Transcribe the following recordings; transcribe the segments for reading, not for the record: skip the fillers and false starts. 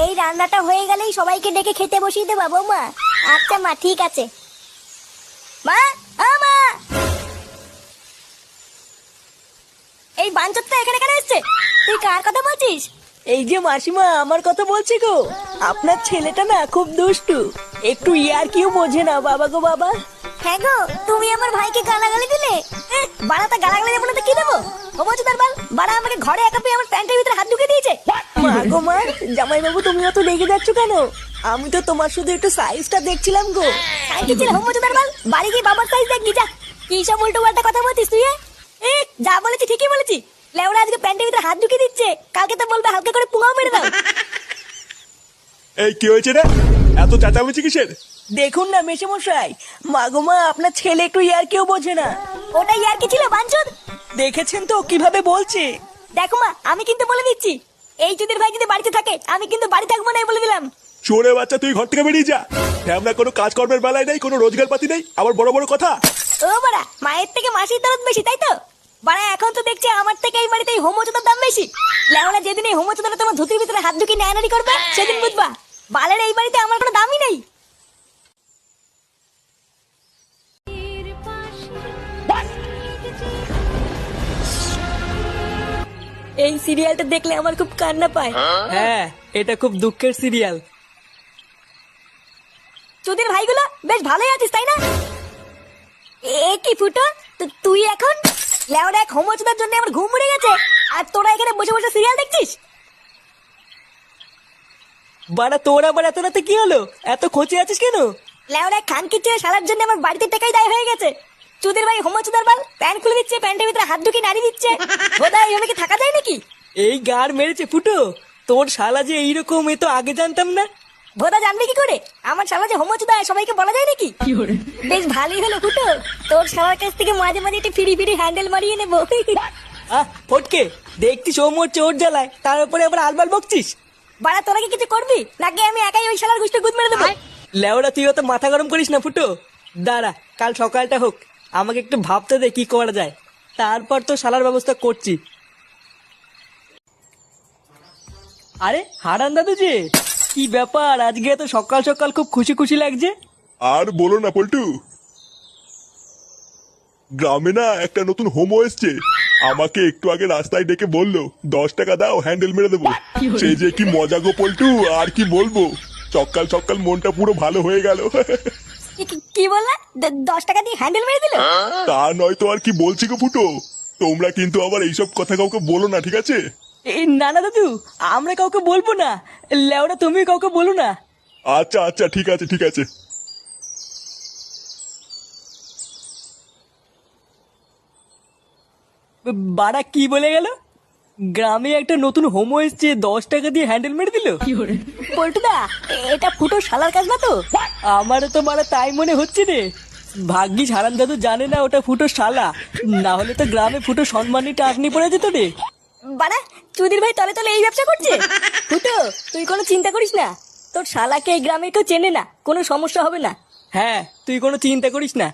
এই রান্নাটা হয়ে গেলেই সবাইকে ডেকে খেতে বসিয়ে দেবা বৌমা। আচ্ছা মা, ঠিক আছে। মা, ও মা, এই বাঞ্চতটা এখানে কেন এসছে? তুই কার কথা বলছিস? এই যে মাসিমা, আমার কথা বলছি গো। আপনার ছেলেটা না খুব দুষ্টু, একটু ইয়ার কিউ বোঝে না। বাবা গো বাবা। হ্যাঁ গো, তুমি আমার ভাইকে গালাগালি দিলে। বাড়াটা গালাগালি দেবো না তো কি দেবো? হোমচুদার বাল, বাড়া আমাকে ঘরে একা পেয়ে আমার প্যান্টের ভিতরে হাত ঢুকে দিয়েছে। মা গো মা, জামাই বাবু তুমি অত রেগে যাচ্ছ কেন? আমি তো তোমার শুধু একটু সাইজটা দেখছিলাম গো। সাইকেল ছিল হোমচুদার বাল, বাড়ি গিয়ে বাবার সাইজ দেখবি যা। কি সব উল্টো পাল্টা কথা বলছিস তুই? যা বলেছি ঠিকই বলেছি। লেওড়া আজকে প্যান্টের ভিতরে হাত ঢুকে দিচ্ছে, কালকে তো বলবে হালকা করে পুঙাও মেরে দাও। এই কি হয়েছে রে? এত চেঁচামেচি কিসের? দেখুন না মেশামশাই, মা গো মা, আপনার ছেলে একটু ইয়ার কিউ বোঝে না। ওটাই আর কি ছিল বাঞ্চদ? দেখেছেন তো কিভাবে বলছে। দেখো মা, আমি কিন্তু বলে দিচ্ছি, এই চুদির ভাই যদি বাড়িতে থাকে আমি কিন্তু বাড়ি থাকবো না, বলে দিলাম। চোরে বাচ্চা, তুই ঘর থেকে বেরিয়ে যা। আমরা কোনো কাজকর্মের বেলায় নেই, কোনো রোজগার পাতি নেই, আবার বড় বড় কথা। ও বাড়া, মায়ের থেকে মাসির দরদ বেশি, তাই তো? বাড়া এখন তো দেখছি আমার থেকে এই বাড়িতে এই হোমচুদার দাম বেশি। লেওড়া যেদিন এই হোমচুদারা তোমার ধুতির ভিতরে হাত ঢুকিয়ে নেয়ানারি করবে সেদিন বুঝবা বালের এই বাড়িতে আমার কোনো দামই নেই। এই সিরিয়ালটা দেখলে আমার খুব কান্না পায়। হ্যাঁ, এটা খুব দুঃখের সিরিয়াল। চুদির ভাইগুলো বেশ ভালোই আছিস, তাই না? এ কি ফুটো, তুই এখন লেওড়া এক হোমচুদার জন্য আমার ঘুম উড়ে গেছে, আর তোরা এখানে বসে বসে সিরিয়াল দেখছিস? বাড়া তোর আবার এত রাতে কি হলো? এত খোঁচে আছিস কেন? লেওড়া খান কিচ্ছে শালার জন্য আমার বাড়িতে টাকাই দায় হয়ে গেছে। চুদির ভাই হোমচুদার বাল প্যান্ট খুলে দিচ্ছে, প্যান্টের ভিতরে হাত ঢুকিয়ে নাড়ি দিচ্ছে। বোধহয় এইভাবে কি থাকা যায় নাকি? এই গার মেরেছে ফুটো, তোর শালা যে এইরকম, এ তো আগে জানতাম না। ভোদা জানবি কি করে? আমার শালা যে হোমচুদা সবাইকে বলা যায় নাকি? বেশ ভালোই হলো ফুটো, তোর শালার কাছ থেকে মাঝে মাঝে একটু ফিরি ফিরি হ্যান্ডেল মারিয়ে নেবো। ফটকে, দেখছি সৌমর চোর জ্বালায়, তার উপরে আবার আলবাল বকছিস। বাড়া তোরা কি কিছু করবি নাকি আমি একাই ওই শালার গুষ্টি গুদ মেরে দেবো? লেওড়া তুই অত মাথা গরম করিস না ফুটো। দাঁড়া, কাল সকালটা হোক, আমাকে একটু ভাবতে দে কি করা যায়, তারপর তো শালার ব্যবস্থা করছি। আরে হারান দাদু যে, কি ব্যাপার আজকে তো সকাল সকাল খুব খুশি খুশি লাগছে? আর বলো না পল্টু, গ্রামে না একটা নতুন হোমো এসছে। আমাকে একটু আগে রাস্তায় ডেকে বললো 10 টাকা দাও, হ্যান্ডেল মেরে দেবো। সেই যে কি মজা গো পল্টু, আর কি বলবো। সকাল সকাল মনটা পুরো ভালো হয়ে গেল। কি বললা? 10 টাকা দিয়ে হ্যান্ডেল মেরে দিল? তা নয় তো আর কি বলছি গো ফুটো। তোমরা কিন্তু আবার এইসব কথা কাউকে বলো না, ঠিক আছে? এই না না দাদু, আমরা কাউকে বলবো না। লেওড়া তুমি কাউকে বলো না। আচ্ছা আচ্ছা, ঠিক আছে ঠিক আছে। বাড়া কি বলে গেল? গ্রামে একটা নতুন হোমো এসছে, 10 টাকা দিয়ে হ্যান্ডেল মেরে দিল। পল্টুদা, এটা ফুটো শালার কাজ না তো? আমারও তো মারা তাই মনে হচ্ছে রে। ভাগ্যিস হারান দাদু জানে না ওটা ফুটো শালা, না হলে তো গ্রামে ফুটো সম্মানী টাকনি পড়ে যেত রে। বাড়া চুদির ভাই তলে তলে এই ব্যবসা করছে। ফুটো, তুই কোনো চিন্তা করিস না, তোর শালাকে এই গ্রামে কেউ চেনে না, কোনো সমস্যা হবে না। হ্যাঁ, তুই কোনো চিন্তা করিস না।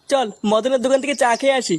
চল মদনের দোকান থেকে চা খেয়ে আসি।